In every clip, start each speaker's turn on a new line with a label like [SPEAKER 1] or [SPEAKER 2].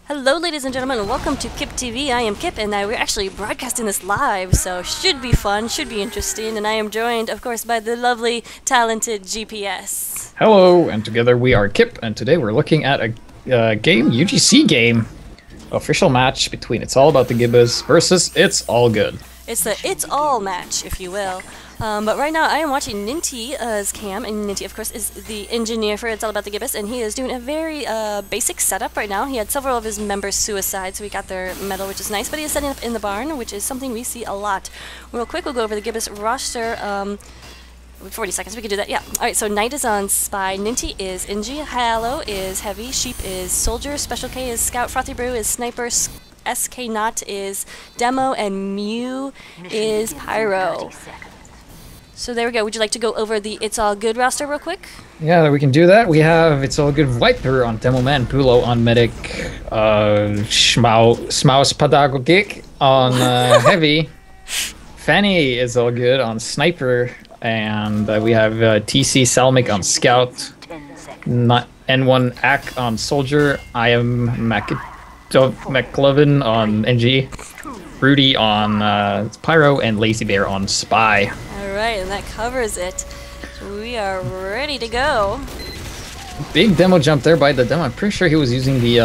[SPEAKER 1] Hello ladies and gentlemen, and welcome to KiPS TV. I am Kip, and we're actually broadcasting this live, so should be fun, should be interesting, and I am joined, of course, by the lovely, talented GPS.
[SPEAKER 2] Hello, and together we are Kip, and today we're looking at a game, UGC game, official match between It's All About the Gibus versus It's All Good.
[SPEAKER 1] It's the It's All match, if you will. But right now I am watching Ninty's cam, and Ninty, of course, is the engineer for It's All About the Gibus, and he is doing a very basic setup right now. He had several of his members suicide, so we got their medal, which is nice, but he is setting up in the barn, which is something we see a lot. Real quick, we'll go over the Gibus roster. 40 seconds, we can do that, yeah. Alright, so Knight is on Spy, Ninty is NG, Halo is Heavy, Sheep is Soldier, Special K is Scout, Frothy Brew is Sniper, SK Knot is Demo, and Mew is Pyro. So there we go. Would you like to go over the It's All Good roster real quick?
[SPEAKER 2] Yeah, we can do that. We have It's All Good Viper on Demo Man, Pulo on Medic, Smaus Pedagogik on Heavy, Fanny is all good on Sniper, and we have TC Salmic on Scout, N1 Ak on Soldier, I am McLovin on NG, Rudy on Pyro, and Lazy Bear on Spy.
[SPEAKER 1] Alright, and that covers it. So we are ready to go.
[SPEAKER 2] Big demo jump there by the demo. I'm pretty sure he was using the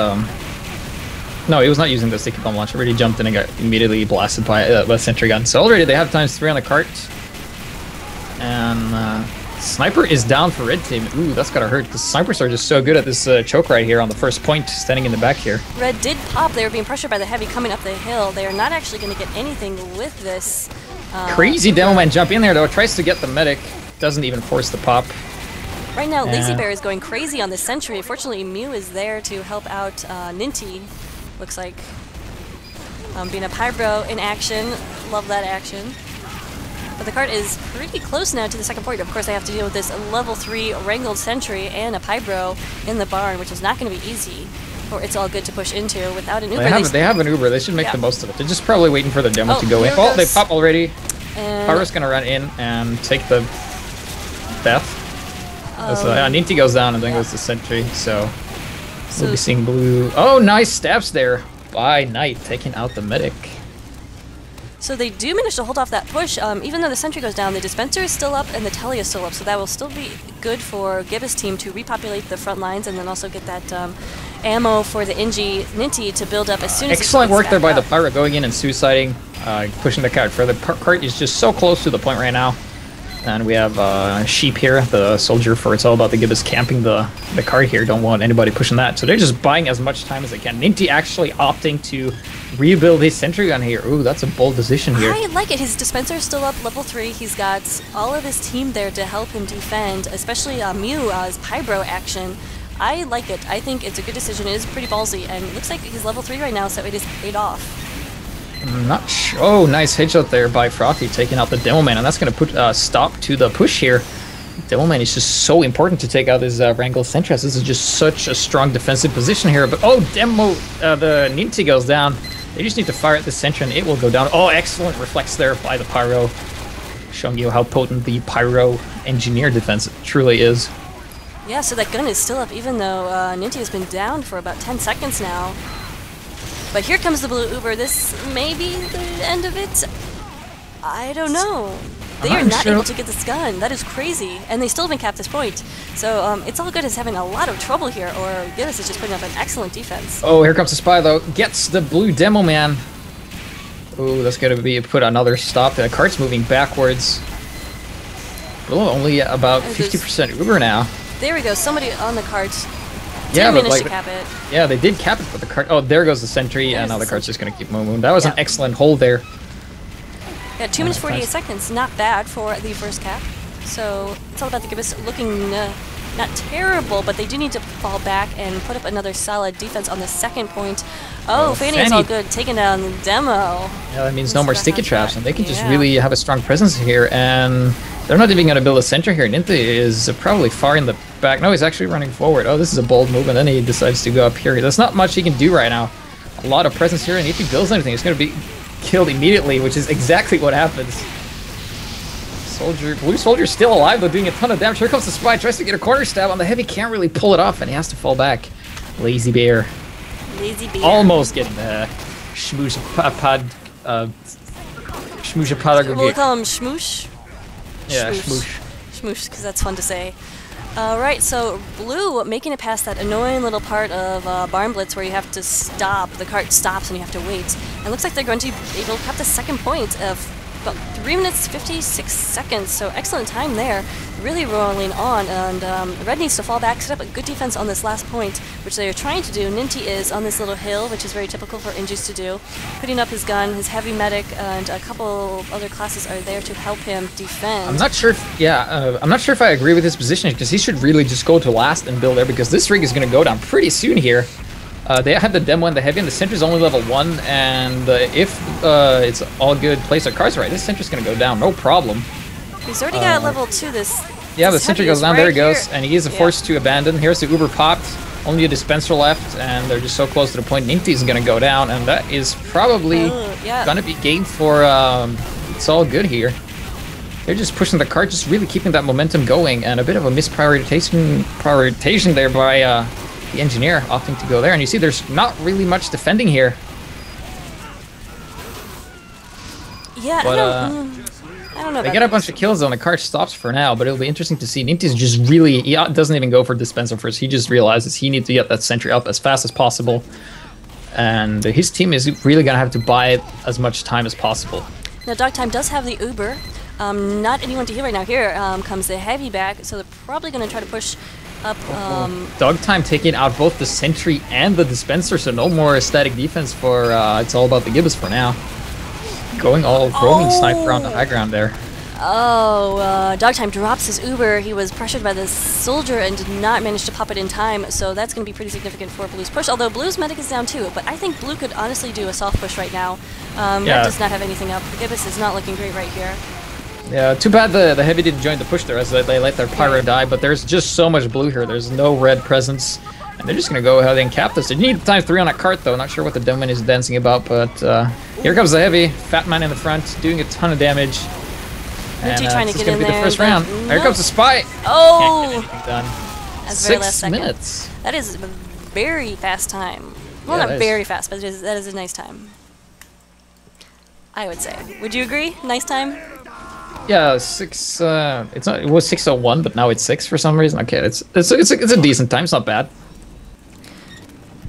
[SPEAKER 2] no, he was not using the sticky bomb launcher. Already jumped in and got immediately blasted by a sentry gun. So already they have ×3 on the cart. And Sniper is down for red team. Ooh, that's gotta hurt, because snipers are just so good at this choke right here on the first point, standing in the back here.
[SPEAKER 1] Red did pop. They were being pressured by the Heavy coming up the hill. They are not actually going to get anything with this.
[SPEAKER 2] Crazy demo man jump in there though, tries to get the medic, doesn't even force the pop.
[SPEAKER 1] Right now, Lazy Bear is going crazy on the sentry. Fortunately, Mew is there to help out Ninty, looks like. Being a Pyro in action, love that action. But the cart is pretty close now to the second point. Of course, they have to deal with this level 3 wrangled sentry and a Pyro in the barn, which is not going to be easy. Or It's All Good to push into without an Uber.
[SPEAKER 2] They have an Uber. They should make the most of it. They're just probably waiting for the demo to go in. Oh, they pop already. Pyro's gonna run in and take the death. Ninty goes down and then goes to sentry. So we'll be seeing blue. Oh, nice stabs there by Knight, taking out the medic.
[SPEAKER 1] So they do manage to hold off that push. Even though the sentry goes down, the dispenser is still up and the telly is still up. So that will still be good for Gibus team to repopulate the front lines and then also get that ammo for the Ninty to build up as soon as
[SPEAKER 2] excellent work there by the Pyro, going in and suiciding, pushing the cart further. Cart is just so close to the point right now. And we have Sheep here, the soldier for It's All About the Gibus, camping the cart here. Don't want anybody pushing that. So they're just buying as much time as they can. Ninty actually opting to rebuild his sentry gun here. Ooh, that's a bold decision here.
[SPEAKER 1] I like it. His dispenser is still up, level 3. He's got all of his team there to help him defend, especially Mew's Pyro action. I like it. I think it's a good decision. It is pretty ballsy, and it looks like he's level 3 right now, so it is paid off.
[SPEAKER 2] I'm not sure. Oh, nice headshot there by Frothy, taking out the Demo Man, and that's going to put a stop to the push here. Demo Man is just so important to take out this Wrangle Sentry. This is just such a strong defensive position here. But oh, the Ninty goes down. They just need to fire at the Sentry and it will go down. Oh, excellent reflex there by the Pyro, showing you how potent the Pyro engineer defense truly is.
[SPEAKER 1] Yeah, so that gun is still up, even though Ninty has been down for about 10 seconds now. But here comes the blue Uber. This may be the end of it. I don't know. They are not able to get this gun. That is crazy. And they still haven't capped this point. So It's All Good is having a lot of trouble here, or Gibus is just putting up an excellent defense.
[SPEAKER 2] Oh, here comes the Spy, though. Gets the blue Demo Man. Oh, that's going to be put another stop. The cart's moving backwards. Well, only about 50% Uber now.
[SPEAKER 1] There we go. Somebody on the cart.
[SPEAKER 2] Yeah,
[SPEAKER 1] but like, to cap it.
[SPEAKER 2] Yeah, they did cap it, but the cart. Oh, there goes the sentry, and now the cart's just gonna keep moving. That was an excellent hold there.
[SPEAKER 1] Yeah, 2 minutes 48 seconds. Not bad for the first cap. So It's All About the Gibus looking not terrible, but they do need to fall back and put up another solid defense on the second point. Oh, Fanny is all good, taking down the Demo.
[SPEAKER 2] Yeah, that means no more sticky traps, and they can just really have a strong presence here. And they're not even going to build a center here. Ninty is probably far in the back. No, he's actually running forward. Oh, this is a bold move, and then he decides to go up here. There's not much he can do right now. A lot of presence here, and if he builds anything, he's going to be killed immediately, which is exactly what happens. Blue Soldier's still alive though, doing a ton of damage. Here comes the Spy, tries to get a corner stab on the Heavy, can't really pull it off, and he has to fall back. Lazy Bear
[SPEAKER 1] Lazy bear.
[SPEAKER 2] Almost getting the Shmoosh
[SPEAKER 1] We'll call him Shmoosh.
[SPEAKER 2] Yeah, Shmoosh.
[SPEAKER 1] Shmoosh, because that's fun to say. Right, so Blue making it past that annoying little part of Barnblitz where you have to stop, the cart stops and you have to wait. And it looks like they're going to be able to have the second point of about 3 minutes 56 seconds, so excellent time there. Really rolling on, and Red needs to fall back, set up a good defense on this last point, which they are trying to do. Ninty is on this little hill, which is very typical for Injus to do, putting up his gun, his heavy medic, and a couple other classes are there to help him defend.
[SPEAKER 2] I'm not sure if, I'm not sure if I agree with his position, because he should really just go to last and build there, because this rig is going to go down pretty soon here. They have the demo and the heavy, and the sentry's only level 1, and if it's all good place of cards right, this sentry's going to go down, no problem.
[SPEAKER 1] He's already got level 2, this.
[SPEAKER 2] Yeah, the sentry goes down, there he goes,
[SPEAKER 1] here.
[SPEAKER 2] and he is forced to abandon. Here's the Uber popped, only a dispenser left, and they're just so close to the point. Ninty is going to go down, and that is probably going to be game for It's All Good here. They're just pushing the cart, just really keeping that momentum going, and a bit of a misprioritization there by the engineer opting to go there. And you see there's not really much defending here.
[SPEAKER 1] Yeah,
[SPEAKER 2] but,
[SPEAKER 1] I don't know.
[SPEAKER 2] They get a bunch of kills on the cart stops for now, but it'll be interesting to see. Ninty's just really, he doesn't even go for dispenser first. He just realizes he needs to get that sentry up as fast as possible. And his team is really going to have to buy as much time as possible.
[SPEAKER 1] Now Dogtime does have the Uber. Not anyone to heal right now. Here comes the heavy back, so they're probably going to try to push up.
[SPEAKER 2] Dogtime taking out both the sentry and the dispenser, so no more static defense for It's All About the Gibus for now. Going all roaming sniper on the high ground there.
[SPEAKER 1] Dogtime drops his Uber. He was pressured by the soldier and did not manage to pop it in time, so that's going to be pretty significant for Blue's push, although Blue's medic is down too, but I think Blue could honestly do a soft push right now. Red does not have anything up. Gibus is not looking great right here.
[SPEAKER 2] Yeah, too bad the heavy didn't join the push there, as they let their pyro die, but there's just so much blue here. There's no red presence, and they're just going to go ahead and cap this. They need ×3 on a cart, though. Not sure what the Demoman is dancing about, but here comes the heavy. Fat man in the front, doing a ton of damage.
[SPEAKER 1] Ninty trying to get in
[SPEAKER 2] there.
[SPEAKER 1] there.
[SPEAKER 2] The first round.
[SPEAKER 1] No.
[SPEAKER 2] Here comes the spy.
[SPEAKER 1] Oh!
[SPEAKER 2] Can't get anything done.
[SPEAKER 1] That's very last
[SPEAKER 2] 6
[SPEAKER 1] second.
[SPEAKER 2] minutes.
[SPEAKER 1] That is a very fast time. Well,
[SPEAKER 2] Yeah,
[SPEAKER 1] not very fast, but that is a nice time. I would say. Would you agree? Nice time?
[SPEAKER 2] Yeah, 6. It's not. It was 6:01, but now it's 6 for some reason. Okay, it's a decent time. It's not bad.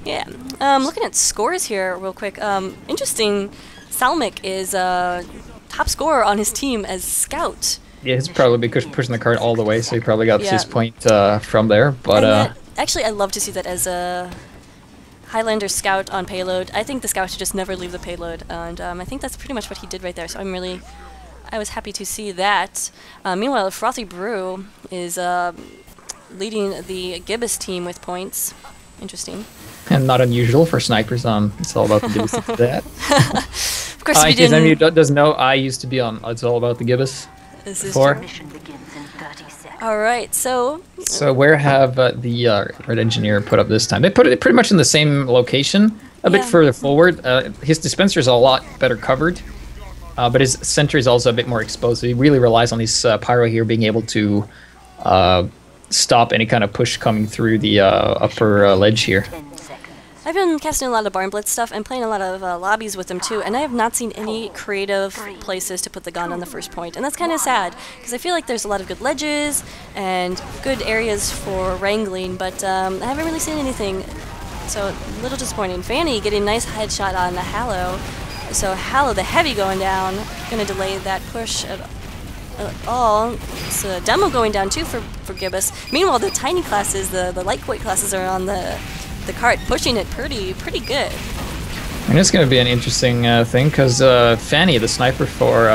[SPEAKER 1] Yeah. Looking at scores here real quick. Interesting. Salmic is top scorer on his team as scout.
[SPEAKER 2] Yeah, he's probably pushing the cart all the way, so he probably got his point from there. But
[SPEAKER 1] actually, I love to see that as a Highlander scout on payload. I think the scout should just never leave the payload, and I think that's pretty much what he did right there. So I was happy to see that. Meanwhile, Frothy Brew is leading the Gibus team with points. Interesting.
[SPEAKER 2] And not unusual for snipers on It's All About the Gibus to do that.
[SPEAKER 1] Of course,
[SPEAKER 2] in case anybody doesn't know, I used to be on It's All About the Gibus before.
[SPEAKER 1] All right, so
[SPEAKER 2] where have the Red Engineer put up this time? They put it pretty much in the same location, a bit further forward. His dispenser is a lot better covered, but his sentry is also a bit more exposed. So he really relies on his pyro here being able to stop any kind of push coming through the upper ledge here.
[SPEAKER 1] I've been casting a lot of Barnblitz stuff and playing a lot of lobbies with them too, and I have not seen any creative places to put the gun on the first point, and that's kind of sad, because I feel like there's a lot of good ledges and good areas for wrangling, but I haven't really seen anything, so a little disappointing. Fanny getting a nice headshot on the Hallow, so Hallow, the heavy going down, going to delay that push at all. It's a demo going down too for Gibus. Meanwhile, the tiny classes, the lightweight classes are on the cart, pushing it pretty good.
[SPEAKER 2] And it's going to be an interesting thing, because Fanny, the sniper for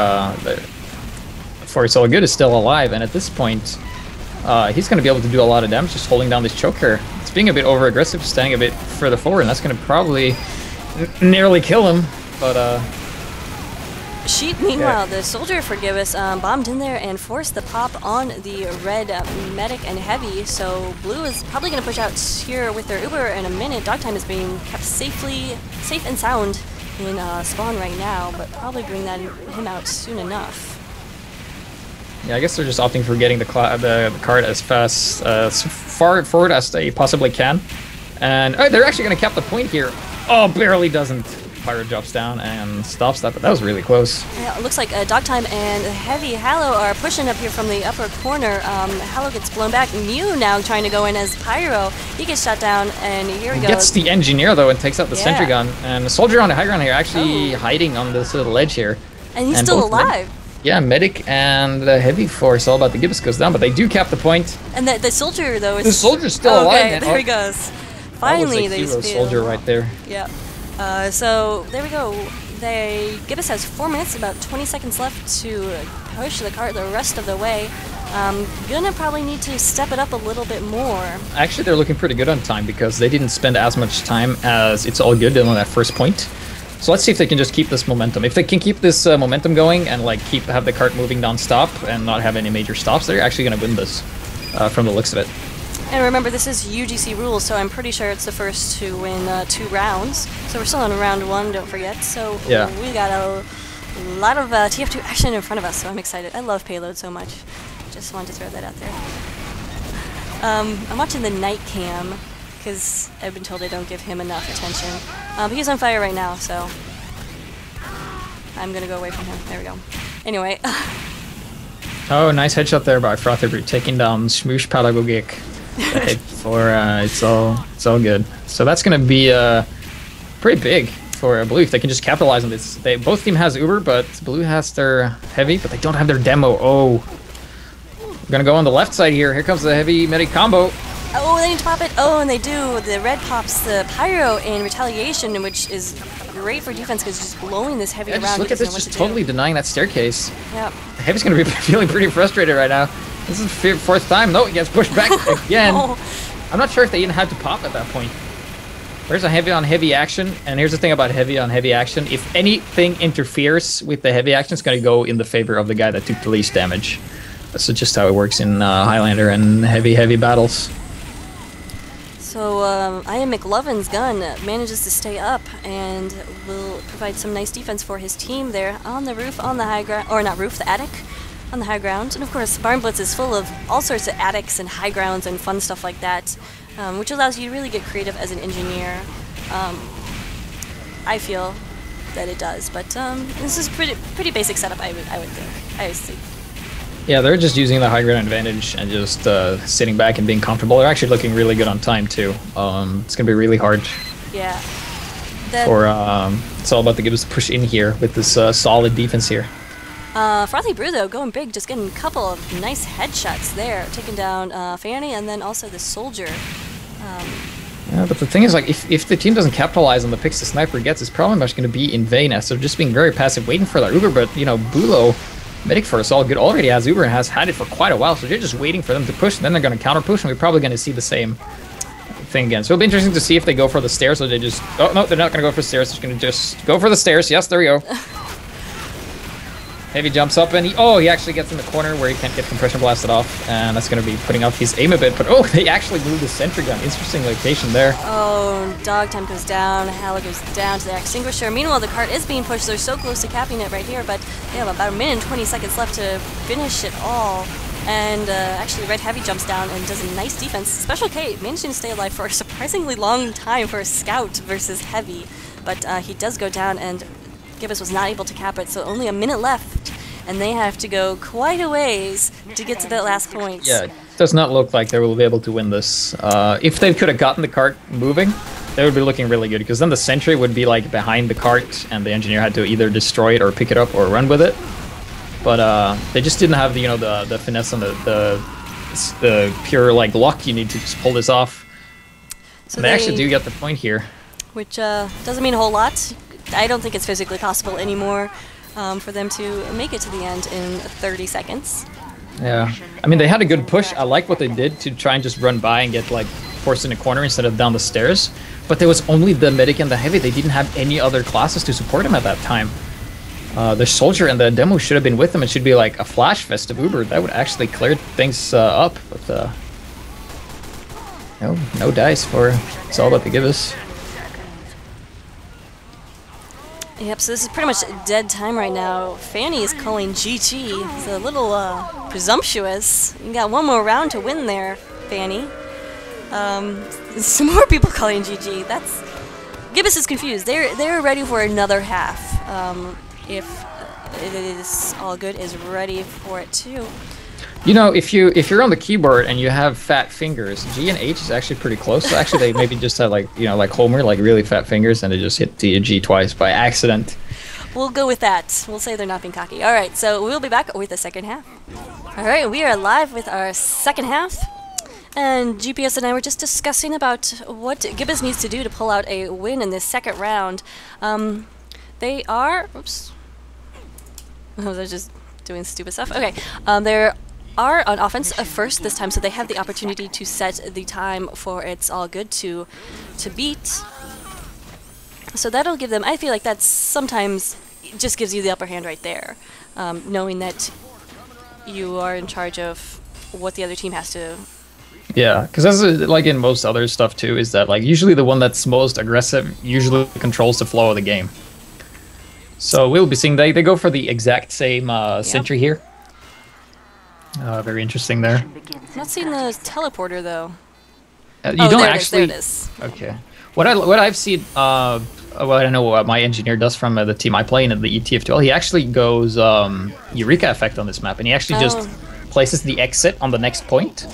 [SPEAKER 2] It's All Good, is still alive, and at this point, he's going to be able to do a lot of damage just holding down this choker. It's being a bit over-aggressive, standing a bit further forward, and that's going to probably nearly kill him, but
[SPEAKER 1] Meanwhile, the soldier for Gibus bombed in there and forced the pop on the red medic and heavy, so Blue is probably going to push out here with their Uber in a minute. Dogtime is being kept safe and sound in spawn right now, but probably bring him out soon enough.
[SPEAKER 2] Yeah, I guess they're just opting for getting the cart as far forward as they possibly can. And they're actually going to cap the point here. Oh, barely doesn't. Pyro drops down and stops that, but that was really close.
[SPEAKER 1] Yeah, it looks like Dog Time and Heavy Hallow are pushing up here from the upper corner. Hallow gets blown back. Mew now trying to go in as Pyro. He gets shot down, and here he goes.
[SPEAKER 2] Gets the Engineer, though, and takes out the sentry gun. And the Soldier on the high ground here actually hiding on this little ledge here.
[SPEAKER 1] And he's still alive.
[SPEAKER 2] Yeah, Medic and Heavy Force all about the Gibus goes down, but they do cap the point.
[SPEAKER 1] And the Soldier, though, is...
[SPEAKER 2] The Soldier's still alive.
[SPEAKER 1] Okay, there he goes. Finally, they
[SPEAKER 2] steal. Soldier right there.
[SPEAKER 1] Yeah. So there we go. Gibus has 4 minutes, about 20 seconds left to push the cart the rest of the way. Gonna probably need to step it up a little bit more.
[SPEAKER 2] Actually, they're looking pretty good on time because they didn't spend as much time as It's All Good on that first point. So let's see if they can just keep this momentum. If they can keep this momentum going and like have the cart moving non-stop and not have any major stops, they're actually gonna win this from the looks of it.
[SPEAKER 1] And remember, this is UGC rules, so I'm pretty sure it's the first to win 2 rounds. So we're still on round 1, don't forget. So
[SPEAKER 2] yeah,
[SPEAKER 1] we got a lot of TF2 action in front of us, so I'm excited. I love Payload so much. Just wanted to throw that out there. I'm watching the night cam, because I've been told I don't give him enough attention. But he's on fire right now, so I'm going to go away from him. There we go. Anyway.
[SPEAKER 2] Oh, nice headshot there by Frothy, taking down Smoosh Pedagogik. For it's all good. So that's gonna be pretty big for Blue if they can just capitalize on this. Both team has Uber, but Blue has their Heavy, but they don't have their demo. Oh, we're gonna go on the left side here. Here comes the Heavy Medic combo.
[SPEAKER 1] Oh, they need to pop it. Oh, and they do. The red pops the Pyro in retaliation, which is great for defense because it's just blowing this Heavy around.
[SPEAKER 2] Just look at this, just totally denying that staircase.
[SPEAKER 1] Yep.
[SPEAKER 2] The Heavy's gonna be feeling pretty frustrated right now. This is the 4th time. No, he gets pushed back again.
[SPEAKER 1] Oh.
[SPEAKER 2] I'm not sure if they even had to pop at that point. There's a Heavy on Heavy action, and here's the thing about Heavy on Heavy action. If anything interferes with the Heavy action, it's going to go in the favor of the guy that took the least damage. That's just how it works in Highlander and heavy battles.
[SPEAKER 1] So Ian McLovin's gun manages to stay up and will provide some nice defense for his team there on the roof, on the high ground, or not roof, the attic. On the high ground, and of course Barnblitz is full of all sorts of attics and high grounds and fun stuff like that, which allows you to really get creative as an engineer. I feel that it does, but this is pretty basic setup, I would think. I see.
[SPEAKER 2] Yeah, they're just using the high ground advantage and just sitting back and being comfortable. They're actually looking really good on time too. It's gonna be really hard.
[SPEAKER 1] Yeah.
[SPEAKER 2] For it's all about the Gibus push in here with this solid defense here.
[SPEAKER 1] Frothy Brew, though, going big, just getting a couple of nice headshots there, taking down Fanny and then also the Soldier.
[SPEAKER 2] Yeah, but the thing is, like, if the team doesn't capitalize on the picks the sniper gets, it's probably much going to be in vain, as they're just being very passive, waiting for that Uber. But, you know, Bulo, Medic for It's All Good, already has Uber and has had it for quite a while, so they're just waiting for them to push, and then they're going to counter push, and we're probably going to see the same thing again. So it'll be interesting to see if they go for the stairs, or they just... Oh, no, they're not going to go for stairs, they're going to just go for the stairs. Yes, there we go. Heavy jumps up and he actually gets in the corner where he can't get compression blasted off, and that's going to be putting off his aim a bit. But they actually moved the sentry gun. Interesting location there.
[SPEAKER 1] Oh, Dog Time goes down, Hallow goes down to the extinguisher. Meanwhile, the cart is being pushed. They're so close to capping it right here, but they have about 1 minute and 20 seconds left to finish it all. And actually, Red Heavy jumps down and does a nice defense. Special K managing to stay alive for a surprisingly long time for a scout versus Heavy, but he does go down, and Gibus was not able to cap it, so only 1 minute left, and they have to go quite a ways to get to that last point.
[SPEAKER 2] Yeah, it does not look like they will be able to win this. If they could have gotten the cart moving, they would be looking really good, because then the sentry would be like behind the cart, and the engineer had to either destroy it or pick it up or run with it. But they just didn't have the the finesse and the pure like luck you need to just pull this off. So they actually do get the point here,
[SPEAKER 1] which doesn't mean a whole lot. I don't think it's physically possible anymore for them to make it to the end in 30 seconds.
[SPEAKER 2] Yeah, I mean, they had a good push. I like what they did to try and just run by and get like forced in a corner instead of down the stairs. But there was only the Medic and the Heavy. They didn't have any other classes to support him at that time. The Soldier and the Demo should have been with them. It should be like a flash fest of Uber. That would actually clear things up. But no dice for It's All About the Gibus.
[SPEAKER 1] Yep, so this is pretty much dead time right now. Fanny is calling GG. It's a little presumptuous. You got one more round to win there, Fanny. Some more people calling GG. Gibus is confused. They're ready for another half. If it is all good, is ready for it too.
[SPEAKER 2] You know, if you're on the keyboard and you have fat fingers, G and H is actually pretty close. So actually, they maybe just have like like Homer, like really fat fingers, and they just hit the G twice by accident.
[SPEAKER 1] We'll go with that. We'll say they're not being cocky. All right, so we'll be back with the second half. All right, we are live with our second half. And GPS and I were just discussing about what Gibus needs to do to pull out a win in this second round. They are... Oops. I was just doing stupid stuff. Okay. They are on offense first this time, so they have the opportunity to set the time for It's All Good to beat. So that'll give them... I feel like that sometimes just gives you the upper hand right there. Knowing that you are in charge of what the other team has to...
[SPEAKER 2] Yeah, because that's like in most other stuff too, is that like usually the one that's most aggressive usually controls the flow of the game. So we'll be seeing they go for the exact same sentry here. Very interesting there.
[SPEAKER 1] I'm not seeing the teleporter though.
[SPEAKER 2] You don't actually.
[SPEAKER 1] There it is.
[SPEAKER 2] Okay. What I've seen, well, I don't know what my engineer does from the team I play in the ETF12. He actually goes Eureka effect on this map, and he actually just places the exit on the next point.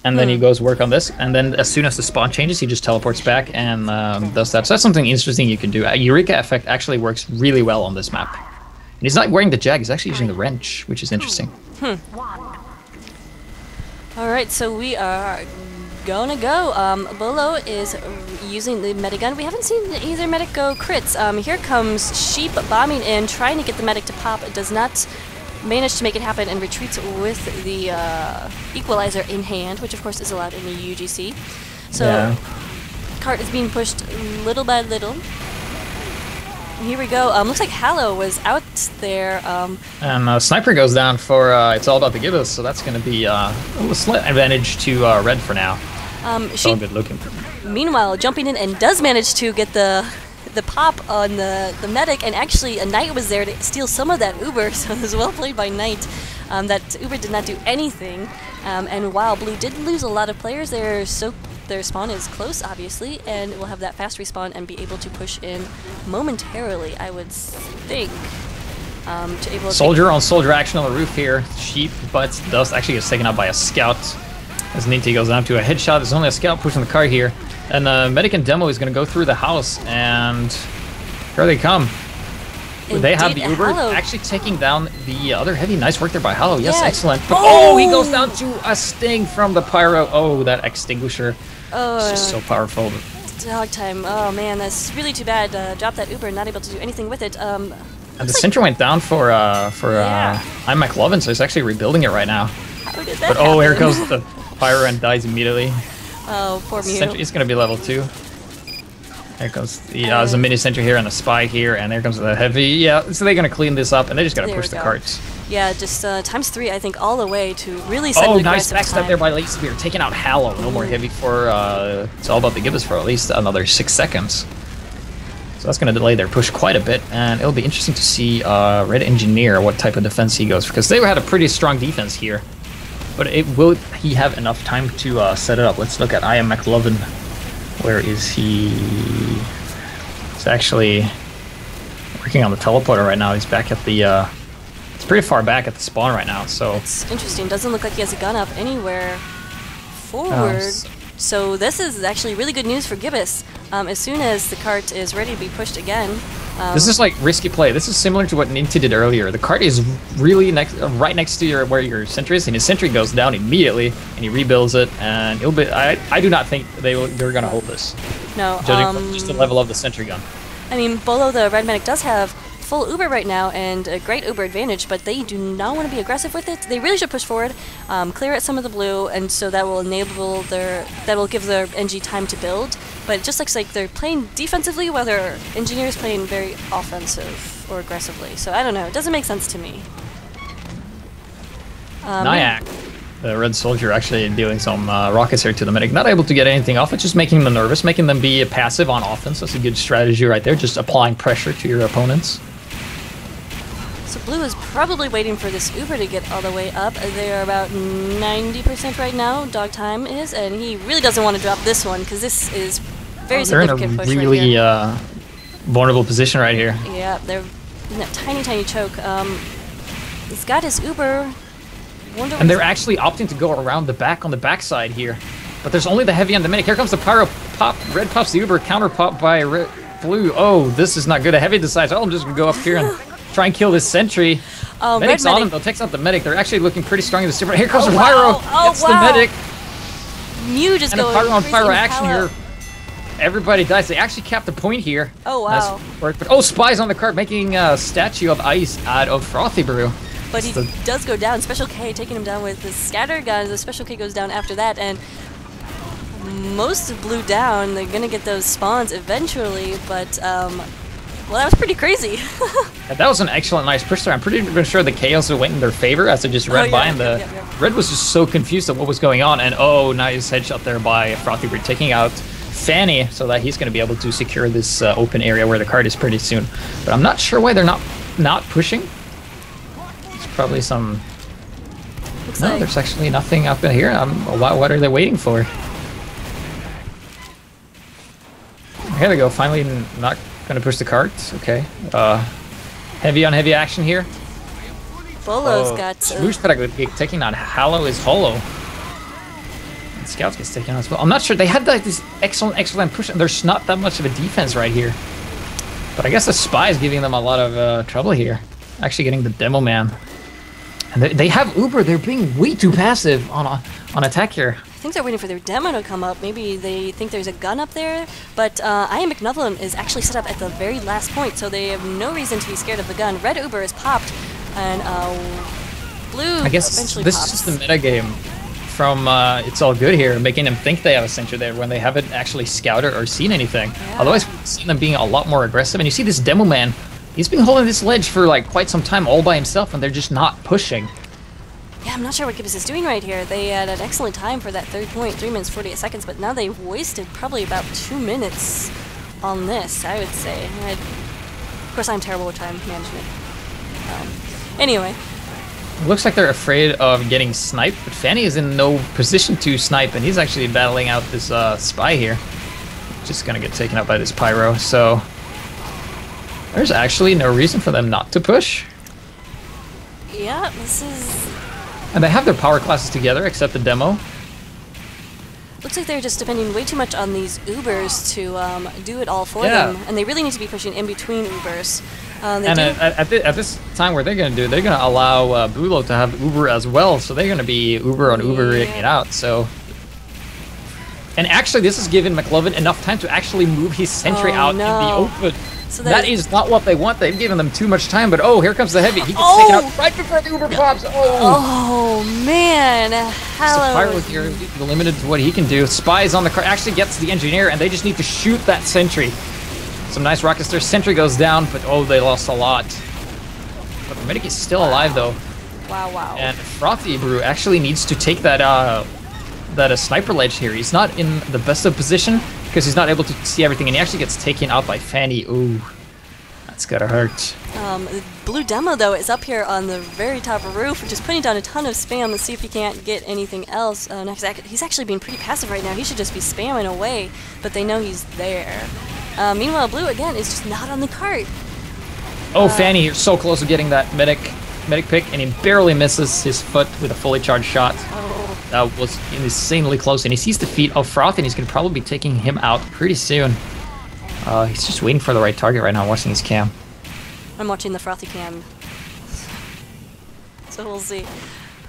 [SPEAKER 2] And then he goes work on this, and then as soon as the spawn changes, he just teleports back and does that. So that's something interesting you can do. Eureka effect actually works really well on this map. And he's not wearing the jag, he's actually using the wrench, which is interesting.
[SPEAKER 1] Alright, so we are gonna go. Bolo is using the medic gun. We haven't seen either medic go crits. Here comes Sheep bombing in, trying to get the medic to pop. It does not manage to make it happen and retreats with the equalizer in hand, which of course is allowed in the UGC. So cart is being pushed little by little. Here we go. Looks like Hallow was out there.
[SPEAKER 2] And Sniper goes down for It's All About the Gibus, so that's going to be a slight advantage to Red for now. It's all good looking for me.
[SPEAKER 1] Meanwhile, jumping in and does manage to get the pop on the medic, and actually a Knight was there to steal some of that Uber, so it was well played by Knight. That Uber did not do anything, and while Blue did lose a lot of players, their spawn is close, obviously, and will have that fast respawn and be able to push in momentarily, I would think. To able
[SPEAKER 2] soldier on soldier action on the roof here. Sheep, but Dust actually gets taken out by a scout. As Ninty goes down to a headshot, there's only a scout pushing the car here. And Medic and Demo is going to go through the house, and here they come.
[SPEAKER 1] Indeed,
[SPEAKER 2] they have the Uber
[SPEAKER 1] Hallow.
[SPEAKER 2] actually taking down the other heavy. Nice work there by Hallow. Yes,
[SPEAKER 1] Yeah.
[SPEAKER 2] excellent. But, oh, he goes down to a sting from the Pyro. Oh, that extinguisher. It's just so powerful.
[SPEAKER 1] Dog time. Oh man, that's really too bad. Drop that Uber, not able to do anything with it.
[SPEAKER 2] And the Sentry went down for I'm McLovin, so he's actually rebuilding it right now.
[SPEAKER 1] How did that
[SPEAKER 2] But
[SPEAKER 1] happen?
[SPEAKER 2] here goes the Pyro and dies immediately.
[SPEAKER 1] Oh, poor Mew.
[SPEAKER 2] Sentry is going to be level 2. There comes the mini sentry here and the spy here, and there comes the heavy. Yeah, so they're going to clean this up, and they just got to push the carts.
[SPEAKER 1] Yeah, just ×3, I think, all the way to really set an
[SPEAKER 2] nice
[SPEAKER 1] aggressive
[SPEAKER 2] backstab
[SPEAKER 1] time.
[SPEAKER 2] there by Late Spear, taking out Hallow. No more heavy for It's All About the Gibus for at least another 6 seconds. So that's going to delay their push quite a bit, and it'll be interesting to see Red Engineer, what type of defense he goes, because they had a pretty strong defense here. But will he have enough time to set it up? Let's look at I Am McLovin. Where is he? He's actually working on the teleporter right now. He's back at the... it's pretty far back at the spawn right now, so...
[SPEAKER 1] It's interesting. Doesn't look like he has a gun up anywhere forward. So this is actually really good news for Gibus. As soon as the cart is ready to be pushed again...
[SPEAKER 2] this is like risky play. This is similar to what Ninty did earlier. The cart is really right next to where your sentry is, and his sentry goes down immediately, and he rebuilds it. And it'll be. I do not think they're going to hold this.
[SPEAKER 1] No.
[SPEAKER 2] Judging from just the level of the sentry gun.
[SPEAKER 1] I mean, Bolo, the red medic, does have full Uber right now and a great Uber advantage, but they do not want to be aggressive with it. They really should push forward, clear out some of the blue, and so that will enable that will give their NG time to build. But it just looks like they're playing defensively while their engineer is playing very offensive or aggressively. So I don't know. It doesn't make sense to me.
[SPEAKER 2] Nyack, the red soldier, actually dealing some rockets here to the medic. Not able to get anything off. It's just making them nervous, making them be passive on offense. That's a good strategy right there. Just applying pressure to your opponents.
[SPEAKER 1] So Blue is probably waiting for this Uber to get all the way up. They are about 90% right now, Dog Time is, and he really doesn't want to drop this one because this is Very
[SPEAKER 2] they're in a
[SPEAKER 1] significant push
[SPEAKER 2] really
[SPEAKER 1] right here.
[SPEAKER 2] vulnerable position right here.
[SPEAKER 1] Yeah, they're in that tiny choke. He's got his Uber.
[SPEAKER 2] And they're actually opting to go around the back on the backside here. But there's only the heavy on the medic. Here comes the pyro pop. Red pops the Uber, counter pop by blue. Oh, this is not good. A heavy decides, oh, I'm just gonna go up here and try and kill this sentry. Medic's on him though, takes out the medic. They're actually looking pretty strong in the super. Here comes the pyro. It's the medic.
[SPEAKER 1] Mew just
[SPEAKER 2] and
[SPEAKER 1] going
[SPEAKER 2] a pyro on pyro
[SPEAKER 1] crazy
[SPEAKER 2] action here. Everybody dies. They actually capped the point here.
[SPEAKER 1] Oh wow.
[SPEAKER 2] Nice work. But, oh, Spy's on the cart making a statue of ice out of Frothy Brew.
[SPEAKER 1] But he does go down. Special K taking him down with the scatter gun. The Special K goes down after that, and most of blue down. They're gonna get those spawns eventually, but well, that was pretty crazy.
[SPEAKER 2] Yeah, that was an excellent, nice push there. I'm pretty sure the chaos went in their favor as it just ran by, and the red was just so confused at what was going on. And oh, nice headshot there by Frothy Brew, taking out Fanny, so that he's gonna be able to secure this open area where the cart is pretty soon. But I'm not sure why they're not pushing. Probably some.
[SPEAKER 1] Looks
[SPEAKER 2] no,
[SPEAKER 1] like
[SPEAKER 2] there's actually nothing up in here. What are they waiting for? Here they go. Finally, not gonna push the cart. Okay. Heavy on heavy action here.
[SPEAKER 1] Bolo's got.
[SPEAKER 2] Smoosh taking on Hallow is Hollow. And Scouts gets taken on as well. I'm not sure. They had like this excellent push, and there's not that much of a defense right here. But I guess the Spy is giving them a lot of trouble here. Actually, getting the demo man. And they have Uber. They're being way too passive on attack here.
[SPEAKER 1] I think they're waiting for their demo to come up. Maybe they think there's a gun up there. But Ian McNullin is actually set up at the very last point, so they have no reason to be scared of the gun. Red Uber is popped, and blue
[SPEAKER 2] I guess
[SPEAKER 1] eventually
[SPEAKER 2] this
[SPEAKER 1] pops.
[SPEAKER 2] is the metagame from It's All Good here, making them think they have a sentry there when they haven't actually scouted or seen anything.
[SPEAKER 1] Yeah.
[SPEAKER 2] Otherwise, we've seen them being a lot more aggressive. And you see this demo man. He's been holding this ledge for like quite some time all by himself, and they're just not pushing.
[SPEAKER 1] Yeah, I'm not sure what Gibus is doing right here. They had an excellent time for that third point, 3 minutes 48 seconds, but now they've wasted probably about 2 minutes on this, I would say. Of course, I'm terrible with time management. Anyway.
[SPEAKER 2] It looks like they're afraid of getting sniped, but Fanny is in no position to snipe, and he's actually battling out this Spy here. Just gonna get taken out by this pyro, so there's actually no reason for them not to push.
[SPEAKER 1] Yeah, this is...
[SPEAKER 2] And they have their power classes together, except the demo.
[SPEAKER 1] Looks like they're just depending way too much on these Ubers to do it all for them. And they really need to be pushing in between Ubers.
[SPEAKER 2] At this time, what they're going to do, they're going to allow Bulo to have Uber as well. So they're going to be Uber on Uber it out. So, and actually, this has given McLovin enough time to actually move his sentry out in the open. So that is not what they want. They've given them too much time, but oh, here comes the heavy. He gets taken out right before the Uber pops.
[SPEAKER 1] Oh man.
[SPEAKER 2] Hallow. Pyro here, limited to what he can do. Spies on the car, actually gets the engineer, and they just need to shoot that sentry. Some nice rockets there. Sentry goes down, but oh, they lost a lot. But the medic is still alive, though.
[SPEAKER 1] Wow.
[SPEAKER 2] And Frothy Brew actually needs to take that sniper ledge here. He's not in the best of position, because he's not able to see everything, and he actually gets taken out by Fanny. Ooh, that's gotta hurt.
[SPEAKER 1] Blue Demo, though, is up here on the very top roof, just putting down a ton of spam to see if he can't get anything else. He's actually being pretty passive right now. He should just be spamming away, but they know he's there. Meanwhile, Blue, again, is just not on the cart.
[SPEAKER 2] Oh, Fanny, you're so close to getting that medic pick, and he barely misses his foot with a fully charged shot. That was insanely close, and he sees the feet of Froth, and he's going to probably be taking him out pretty soon. He's just waiting for the right target right now, watching his cam.
[SPEAKER 1] I'm watching the Frothy cam. So we'll see.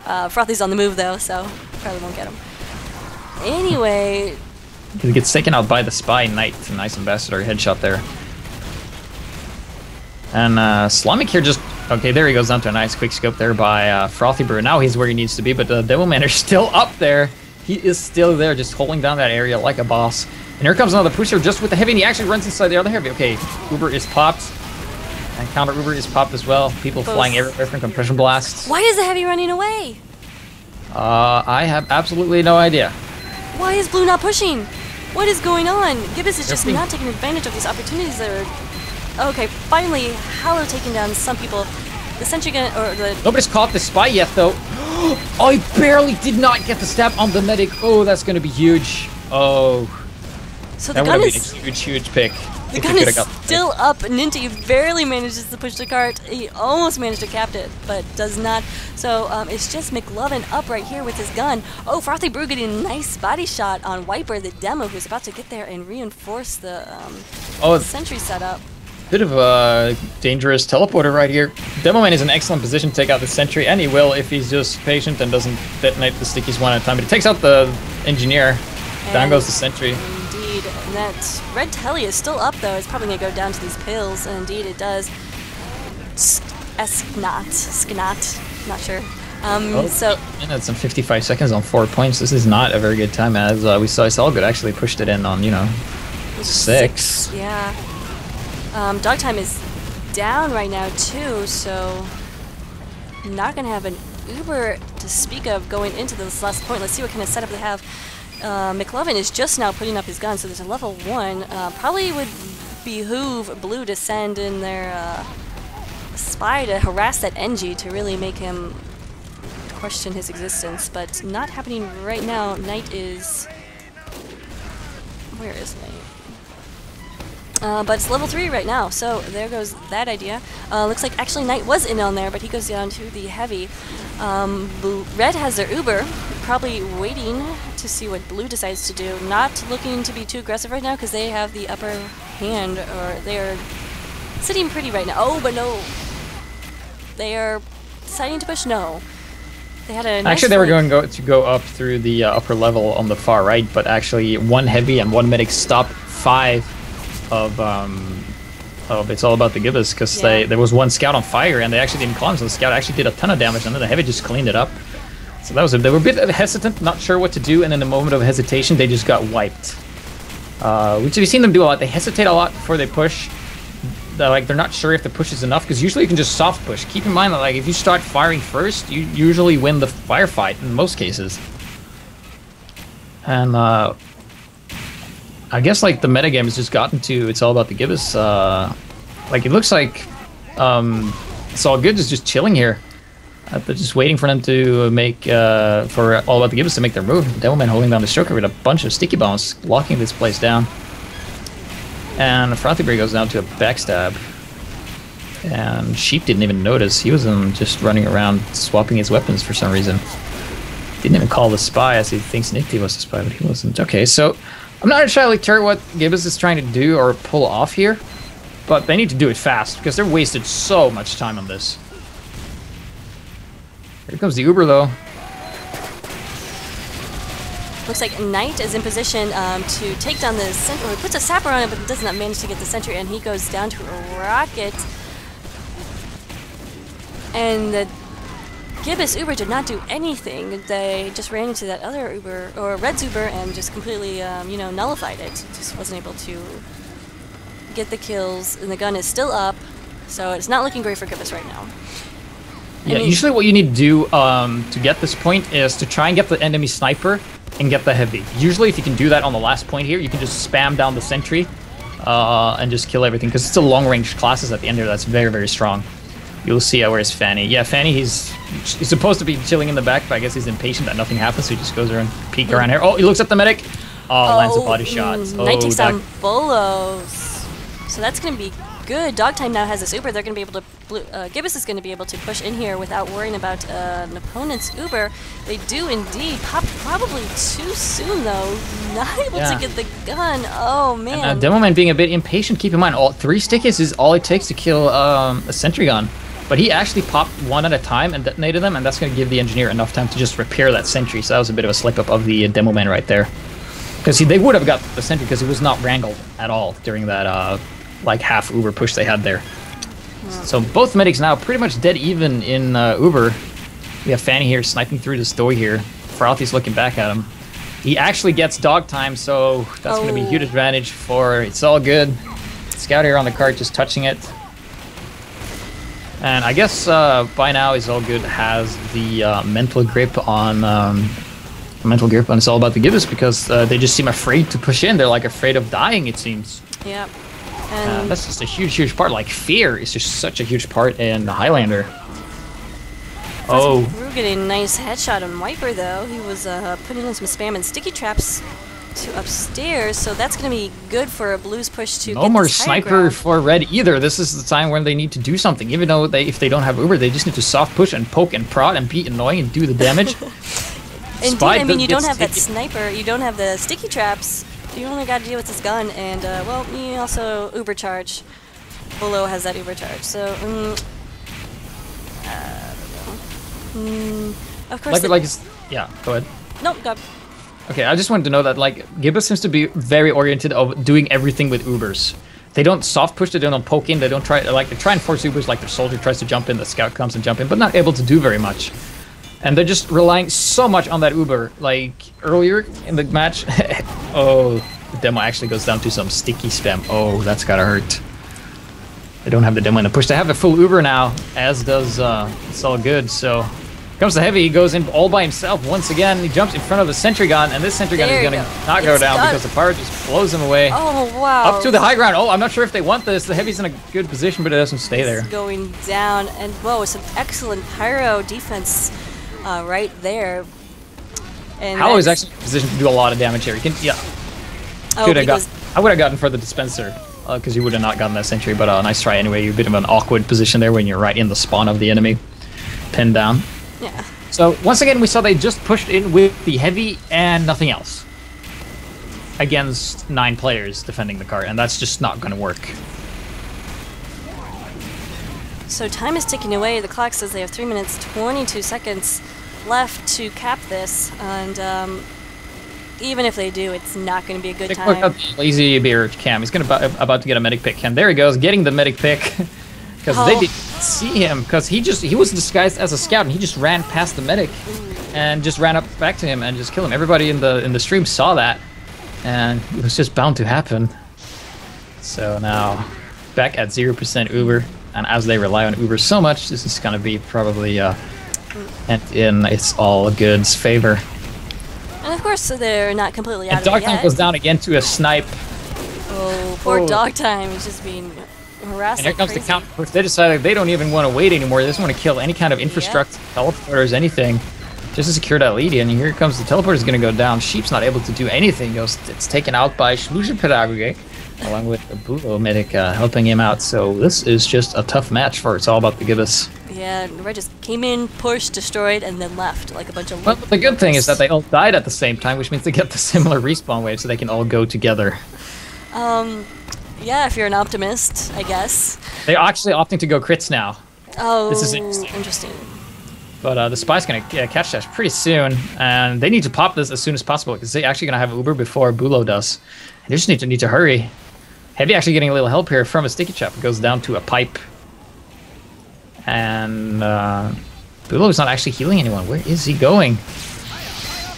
[SPEAKER 1] Frothy's on the move, though, so probably won't get him. Anyway...
[SPEAKER 2] He gets taken out by the Spy Knight. Nice Ambassador headshot there. And Slamic here just... Okay, there he goes down to a nice quick scope there by Frothy Brew. Now he's where he needs to be, but the Devilman is still up there. He is still there, just holding down that area like a boss. And here comes another pusher just with the heavy, and he actually runs inside the other heavy. Okay, Uber is popped. And counter Uber is popped as well. People flying everywhere from compression blasts.
[SPEAKER 1] Why is the heavy running away?
[SPEAKER 2] I have absolutely no idea.
[SPEAKER 1] Why is Blue not pushing? What is going on? Gibus is just not taking advantage of these opportunities that are... Okay, finally, Hallow taking down some people. The sentry gun, or the...
[SPEAKER 2] Nobody's caught the Spy yet, though. I barely did not get the stab on the medic. Oh, that's going to be huge. Oh.
[SPEAKER 1] So
[SPEAKER 2] that
[SPEAKER 1] the
[SPEAKER 2] would
[SPEAKER 1] gun
[SPEAKER 2] have
[SPEAKER 1] is
[SPEAKER 2] been a huge pick.
[SPEAKER 1] the gun is still up. Ninty barely manages to push the cart. He almost managed to cap it, but does not. So it's just McLovin up right here with his gun. Oh, Frothy Brew getting a nice body shot on Wiper, the demo, who's about to get there and reinforce the sentry setup.
[SPEAKER 2] Bit of a dangerous teleporter right here. Demoman is in an excellent position to take out the sentry, and he will if he's just patient and doesn't detonate the stickies one at a time. But he takes out the engineer. Down goes the sentry.
[SPEAKER 1] Indeed. And that red telly is still up, though. It's probably going to go down to these pills. And indeed, it does. Sknot. Not sure. So
[SPEAKER 2] minutes and 55 seconds on 4 points. This is not a very good time, as we saw itsallgood actually pushed it in on, 6.
[SPEAKER 1] Yeah. Dog time is down right now, too, so not going to have an Uber to speak of going into this last point. Let's see what kind of setup they have. McLovin is just now putting up his gun, so there's a level 1. Probably would behoove Blue to send in their spy to harass that NG to really make him question his existence, but not happening right now. Knight is... Where is Knight? But it's level 3 right now, so there goes that idea. Looks like actually Knight was in on there, but he goes down to the heavy. Red has their Uber, probably waiting to see what Blue decides to do. Not looking to be too aggressive right now because they have the upper hand, or they are sitting pretty right now. Oh, but no. They are deciding to push no. They had a nice
[SPEAKER 2] actually, they were going to go up through the upper level on the far right, but actually one heavy and one medic stopped 5 of It's All About the Gibus, because there was one scout on fire and they actually didn't call him, so the scout actually did a ton of damage, and then the heavy just cleaned it up. So that was they were a bit hesitant, not sure what to do, and in a moment of hesitation they just got wiped. Which we've seen them do a lot. They hesitate a lot before they push. They're not sure if the push is enough, because usually you can just soft push. Keep in mind that if you start firing first, you usually win the firefight in most cases. And I guess the metagame has just gotten to It's All About the Gibus. It looks like itsallgood is just chilling here. They're just waiting for them to make for All About the Gibus to make their move. Devilman holding down the stroker with a bunch of sticky bombs, locking this place down. And Frothy Brew goes down to a backstab. And Sheep didn't even notice. He was just running around swapping his weapons for some reason. Didn't even call the spy, as he thinks Nick was the spy, but he wasn't. Okay, so I'm not entirely sure what Gibus is trying to do or pull off here, but they need to do it fast because they're wasted so much time on this. Here comes the Uber, though.
[SPEAKER 1] Looks like Knight is in position to take down the sentry. He puts a sapper on it, but does not manage to get the sentry, and he goes down to a rocket. And the Gibus Uber did not do anything. They just ran into that other Uber, or Red's Uber, and just completely, nullified it. Just wasn't able to get the kills, and the gun is still up, so it's not looking great for Gibus right now.
[SPEAKER 2] Yeah, usually what you need to do to get this point is to try and get the enemy sniper and get the heavy. Usually if you can do that on the last point here, you can just spam down the sentry and just kill everything, because it's a long-range classes at the end there that's very, very strong. You'll see where's Fanny. Yeah, Fanny, he's supposed to be chilling in the back, but I guess he's impatient that nothing happens, so he just goes around, peek around here. Oh, he looks at the medic. Oh, lands a body shot.
[SPEAKER 1] Knight takes down Bolos. So that's going to be good. Dogtime now has this Uber. They're going to be able to... Gibus is going to be able to push in here without worrying about an opponent's Uber. They do indeed. Pop probably too soon, though. Not able to get the gun. Oh, man.
[SPEAKER 2] And Demoman being a bit impatient. Keep in mind, all 3 stickies is all it takes to kill a sentry gun. But he actually popped one at a time and detonated them, and that's going to give the engineer enough time to just repair that sentry. So that was a bit of a slip-up of the Demoman right there. Because they would have got the sentry because he was not wrangled at all during that half Uber push they had there. So both medics now pretty much dead even in Uber. We have Fanny here sniping through this door here. Frothy's looking back at him. He actually gets dog time, so that's going to be a huge advantage for itsallgood. Scout here on the cart just touching it. And I guess by now itsallgood has the mental grip on It's All About the Gibus, because they just seem afraid to push in. They're afraid of dying, it seems.
[SPEAKER 1] Yeah.
[SPEAKER 2] That's just a huge part. Fear is just such a huge part in the Highlander.
[SPEAKER 1] We're getting a nice headshot on Wiper, though. He was putting in some spam and sticky traps to upstairs, so that's going to be good for a Blues push to
[SPEAKER 2] no
[SPEAKER 1] get
[SPEAKER 2] more
[SPEAKER 1] this higher
[SPEAKER 2] sniper
[SPEAKER 1] ground.
[SPEAKER 2] for Red either. This is the time when they need to do something. Even though if they don't have Uber, they just need to soft push and poke and prod and be annoying and do the damage.
[SPEAKER 1] Indeed, I mean, you don't have that sniper, you don't have the sticky traps, you only got to deal with this gun, and, well, you also Uber charge. Below has that Uber charge, so, of course...
[SPEAKER 2] yeah, go ahead.
[SPEAKER 1] No, go.
[SPEAKER 2] Okay, I just wanted to know that, like, Gibus seems to be very oriented of doing everything with Ubers. They don't soft push, they don't poke in, they don't try, like, they try and force Ubers, like their soldier tries to jump in, the scout comes and jump in, but not able to do very much. And they're just relying so much on that Uber. Like, earlier in the match, oh, the demo actually goes down to some sticky spam. Oh, that's gotta hurt. They don't have the demo in the push. They have a full Uber now, as does It's All Good, so... Comes the heavy, he goes in all by himself once again. He jumps in front of the sentry gun, and this sentry gun is gonna not go down because the fire just blows him away.
[SPEAKER 1] Oh, wow.
[SPEAKER 2] Up to the high ground. Oh, I'm not sure if they want this. The heavy's in a good position, but it doesn't stay there.
[SPEAKER 1] It's going down, and whoa, some excellent pyro defense right there. And
[SPEAKER 2] Howell is actually in a position to do a lot of damage here. He can, yeah.
[SPEAKER 1] Oh,
[SPEAKER 2] I would have gotten for the dispenser, because you would have not gotten that sentry, but nice try anyway. You're a bit of an awkward position there when you're right in the spawn of the enemy. Pinned down.
[SPEAKER 1] Yeah.
[SPEAKER 2] So once again, we saw they just pushed in with the heavy and nothing else against 9 players defending the cart, and that's just not going to work.
[SPEAKER 1] So time is ticking away. The clock says they have 3 minutes 22 seconds left to cap this, and even if they do, it's not going to be a good time.
[SPEAKER 2] Lazy beer Cam. He's about to get a medic pick. Cam, there he goes, getting the medic pick. Because they didn't see him, because he was disguised as a scout, and he just ran past the medic and just ran up back to him and just killed him. Everybody in the stream saw that, and it was just bound to happen. So now back at 0% Uber, and as they rely on Uber so much, this is going to be probably in It's All Good's favor.
[SPEAKER 1] And of course, they're not completely out
[SPEAKER 2] and
[SPEAKER 1] of it yet.
[SPEAKER 2] Dogtime goes down again to a snipe.
[SPEAKER 1] Oh, poor Dogtime is just being harassed.
[SPEAKER 2] And here comes
[SPEAKER 1] crazy.
[SPEAKER 2] the counter push. They decided they don't even want to wait anymore. They just want to kill any kind of infrastructure, teleporters, anything, just to secure that lead. And here comes the teleporter is going to go down. Sheep's not able to do anything. It's taken out by Schmuzenpädagogik, along with the Bulo medic helping him out. So this is just a tough match for It's All About the Gibus.
[SPEAKER 1] Yeah, Red just came in, pushed, destroyed, and then left like a bunch of...
[SPEAKER 2] Well, the good thing is that they all died at the same time, which means they get the similar respawn wave, so they can all go together.
[SPEAKER 1] Yeah, if you're an optimist, I guess.
[SPEAKER 2] They're actually opting to go crits now.
[SPEAKER 1] Oh,
[SPEAKER 2] this is interesting. But the spy's going to catch that pretty soon, and they need to pop this as soon as possible, because they're actually going to have Uber before Bulo does. They just need to hurry. Heavy actually getting a little help here from a sticky trap. It goes down to a pipe. And Bulo is not actually healing anyone. Where is he going?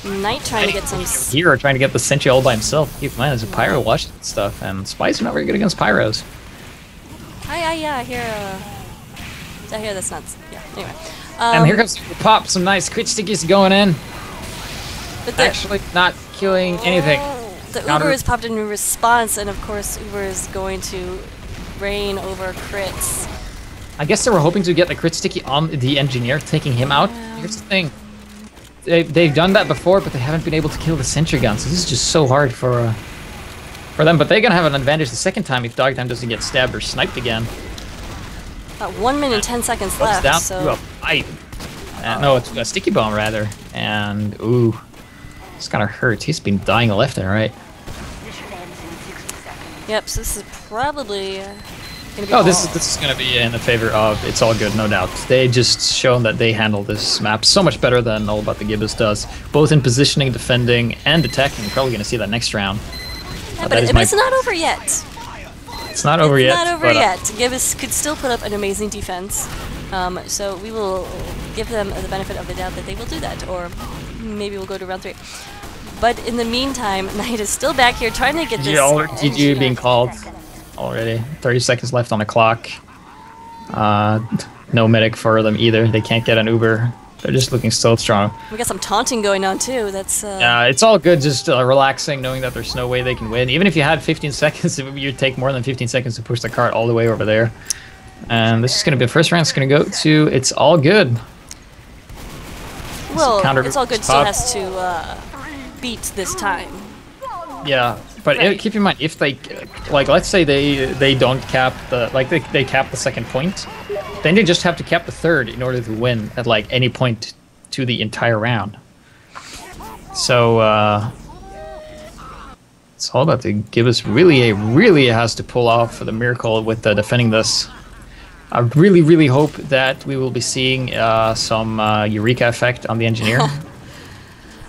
[SPEAKER 1] Knight trying to get some...
[SPEAKER 2] Hero trying to get the sentry all by himself. Keep in mind, there's a pyro watching stuff, and spies are not very good against pyros.
[SPEAKER 1] Yeah, I hear that's not... Yeah, anyway.
[SPEAKER 2] And here comes the pop, some nice crit stickies going in.
[SPEAKER 1] But
[SPEAKER 2] actually not killing anything.
[SPEAKER 1] The Uber is popped in response, and of course Uber is going to reign over crits.
[SPEAKER 2] I guess they were hoping to get the crit sticky on the engineer, taking him out. Here's the thing. They've done that before, but they haven't been able to kill the sentry gun, so this is just so hard for them. But they're gonna have an advantage the second time if Dogtime doesn't get stabbed or sniped again.
[SPEAKER 1] About 1 minute and 10 seconds left.
[SPEAKER 2] Down
[SPEAKER 1] so...
[SPEAKER 2] to a pipe. No, it's a sticky bomb rather. And ooh, it's gonna hurt. He's been dying left and right.
[SPEAKER 1] Yep. So this is probably.
[SPEAKER 2] This is going to be in the favor of It's All Good, no doubt. They just shown that they handle this map so much better than All About the Gibus does, both in positioning, defending, and attacking. You're probably going to see that next round.
[SPEAKER 1] Yeah, but it's not over yet.
[SPEAKER 2] It's not over yet.
[SPEAKER 1] It's not over yet. Gibus could still put up an amazing defense, so we will give them the benefit of the doubt that they will do that, or maybe we'll go to round 3. But in the meantime, Knight is still back here trying to get this.
[SPEAKER 2] GG being called. Already 30 seconds left on the clock. No medic for them either. They can't get an Uber. They're just looking so strong.
[SPEAKER 1] We got some taunting going on too. That's
[SPEAKER 2] yeah, it's all good, just relaxing, knowing that there's no way they can win. Even if you had 15 seconds, you'd take more than 15 seconds to push the cart all the way over there. And this is going to be the first round. It's going to go to It's All Good.
[SPEAKER 1] Well, It's All Good still has to beat this time.
[SPEAKER 2] Yeah, but
[SPEAKER 1] Right.
[SPEAKER 2] keep in mind, if they, like, let's say they don't cap the, like, they cap the second point, then they just have to cap the third in order to win at, like, any point to the entire round. So, it's all about the Gibus really has to pull off the miracle with defending this. I really hope that we will be seeing some Eureka effect on the engineer.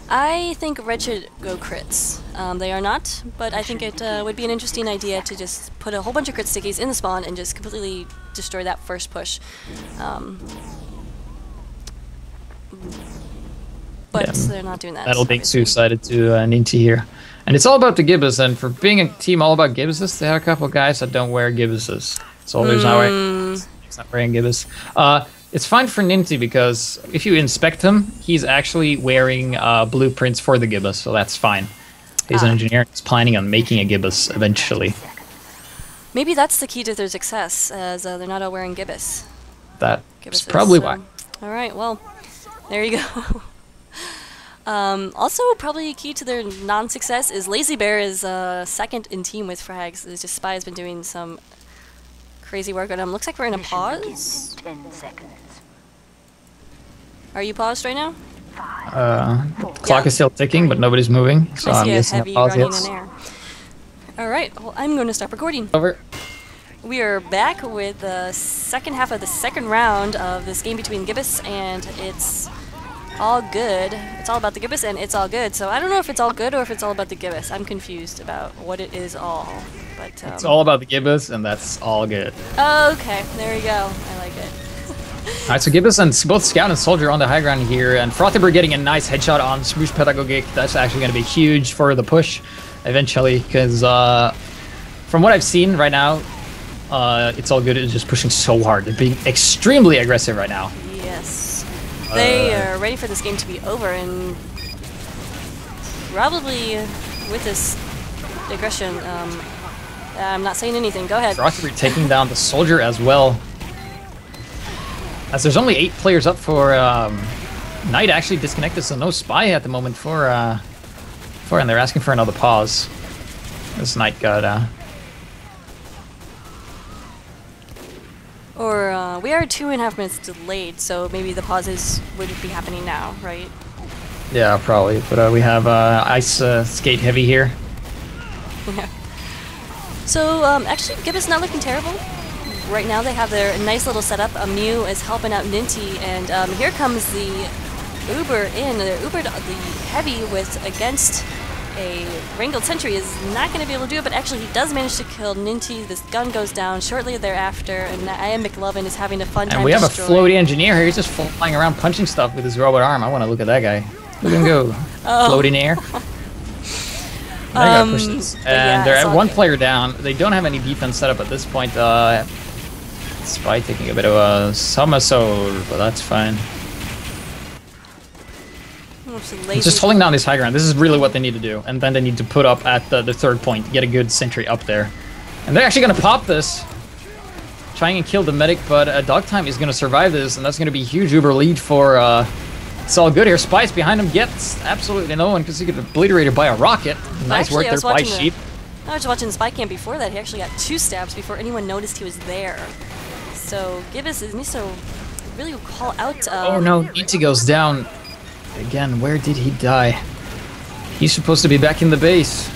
[SPEAKER 1] I think red should go crits. They are not, but I think it would be an interesting idea to just put a whole bunch of crit stickies in the spawn and just completely destroy that first push. But they're not doing that.
[SPEAKER 2] That'll be suicided to Ninty here. And it's all about the Gibus, and for being a team all about Gibuses, they have a couple of guys that don't wear Gibuses. So there's no way he's not wearing Gibus. It's fine for Ninty because if you inspect him, he's actually wearing blueprints for the Gibus, so that's fine. He's an engineer. He's planning on making a Gibus eventually.
[SPEAKER 1] Maybe that's the key to their success, as they're not all wearing Gibus.
[SPEAKER 2] That's probably why.
[SPEAKER 1] All right, well, there you go. Also, probably key to their non-success is Lazy Bear is second in team with frags. It's just Spy has been doing some crazy work on him. Looks like we're in a pause.
[SPEAKER 3] 10 seconds.
[SPEAKER 1] Are you paused right now?
[SPEAKER 2] The clock is still ticking, but nobody's moving, so I'm guessing a pause, yes.
[SPEAKER 1] All right, well, I'm going to stop recording.
[SPEAKER 2] Over.
[SPEAKER 1] We are back with the second half of the second round of this game between Gibus and It's All Good. It's all about the Gibus and It's All Good. So I don't know if it's all good or if it's all about the Gibus. I'm confused about what it is all. But
[SPEAKER 2] it's all about the Gibus, and that's all good.
[SPEAKER 1] Okay, there you go. I like it.
[SPEAKER 2] Alright, so Gibus and both Scout and Soldier on the high ground here, and Frothenberg getting a nice headshot on Smoosh Pedagogic. That's actually going to be huge for the push eventually, because from what I've seen right now, It's All Good is just pushing so hard. They're being extremely aggressive right now.
[SPEAKER 1] Yes. They are ready for this game to be over, and probably with this aggression, I'm not saying anything. Go ahead.
[SPEAKER 2] Frothenberg taking down the Soldier as well. As there's only 8 players up for Knight actually disconnected, so no Spy at the moment for and they're asking for another pause. This Knight got
[SPEAKER 1] Or we are 2.5 minutes delayed, so maybe the pauses would be happening now, right?
[SPEAKER 2] Yeah, probably. But we have Ice Skate Heavy here.
[SPEAKER 1] Yeah. So actually, Gibus not looking terrible. Right now they have their nice little setup. Mew is helping out Ninty, and here comes the Uber in. The Uber, the Heavy against a Wrangled Sentry is not going to be able to do it, but actually he does manage to kill Ninty. This gun goes down shortly thereafter, and I Am McLovin is having a fun time.
[SPEAKER 2] And we have
[SPEAKER 1] destroying.
[SPEAKER 2] a floaty engineer here. He's just flying around punching stuff with his robot arm. I want to look at that guy. Look at him go. Floating air. And
[SPEAKER 1] yeah,
[SPEAKER 2] they're at one player down. They don't have any defense set up at this point. Spy taking a bit of a somersault, but that's fine. Just holding down this high ground. This is really what they need to do. And then they need to put up at the third point, get a good sentry up there. And they're actually going to pop this. Trying and kill the medic, but Dog Time is going to survive this, and that's going to be a huge Uber lead for It's All Good here. Spice behind him gets absolutely no one because he got obliterated by a rocket. Nice work there by Sheep.
[SPEAKER 1] I was watching the Spy Cam before that. He actually got 2 stabs before anyone noticed he was there. So Gibus needs to really call out.
[SPEAKER 2] Oh no, Ninty goes down. Again, where did he die? He's supposed to be back in the base.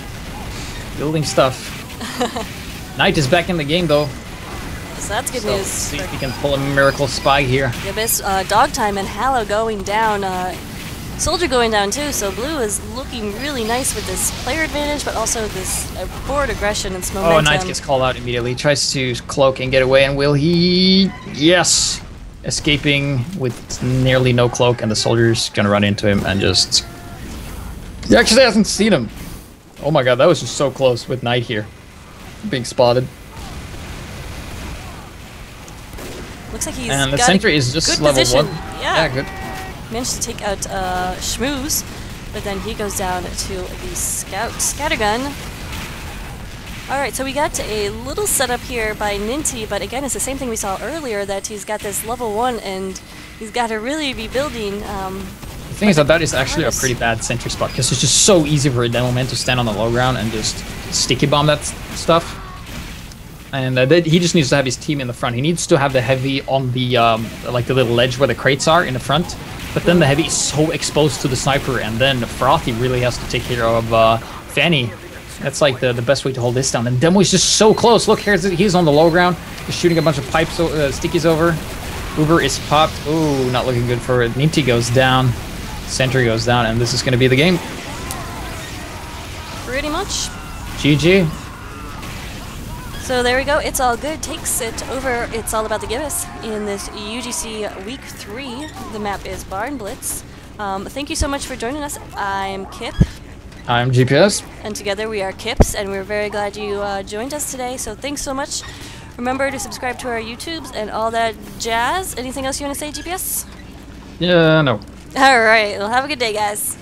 [SPEAKER 2] Building stuff. Knight is back in the game though.
[SPEAKER 1] So that's good news.
[SPEAKER 2] See if he can pull a miracle Spy here.
[SPEAKER 1] Gibus, Dog Time and Hallow going down. Soldier going down too, so Blue is looking really nice with this player advantage, but also this forward aggression and momentum.
[SPEAKER 2] Oh, Knight gets called out immediately. Tries to cloak and get away, and will he? Yes! Escaping with nearly no cloak, and the Soldier's gonna run into him and just... He actually hasn't seen him! Oh my god, that was just so close with Knight here. Being spotted.
[SPEAKER 1] Looks like he's
[SPEAKER 2] and the
[SPEAKER 1] got
[SPEAKER 2] sentry is just level
[SPEAKER 1] position.
[SPEAKER 2] 1.
[SPEAKER 1] Yeah,
[SPEAKER 2] good.
[SPEAKER 1] Managed to take out Schmooze, but then he goes down to the Scattergun. Alright, so we got a little setup here by Ninty, but again, it's the same thing we saw earlier, that he's got this level 1 and he's got to really be building.
[SPEAKER 2] thing is that is actually a pretty bad sentry spot because it's just so easy for a demo man to stand on the low ground and just sticky bomb that stuff. And he just needs to have his team in the front. He needs to have the heavy on the like the little ledge where the crates are in the front. But then the heavy is so exposed to the sniper, and then Frothy really has to take care of Fanny. That's like the best way to hold this down. And Demo is just so close. Look, he's on the low ground. He's shooting a bunch of pipes, stickies over. Uber is popped. Ooh, not looking good for it. Ninty goes down. Sentry goes down, and this is going to be the game.
[SPEAKER 1] Pretty much.
[SPEAKER 2] GG.
[SPEAKER 1] So there we go. It's All Good takes it over. It's all about the Gibus in this UGC Week 3. The map is Barnblitz. Thank you so much for joining us. I'm Kip.
[SPEAKER 2] I'm GPS.
[SPEAKER 1] And together we are KiPS, and we're very glad you joined us today. So thanks so much. Remember to subscribe to our YouTubes and all that jazz. Anything else you want to say, GPS?
[SPEAKER 2] Yeah, no.
[SPEAKER 1] All right. Well, have a good day, guys.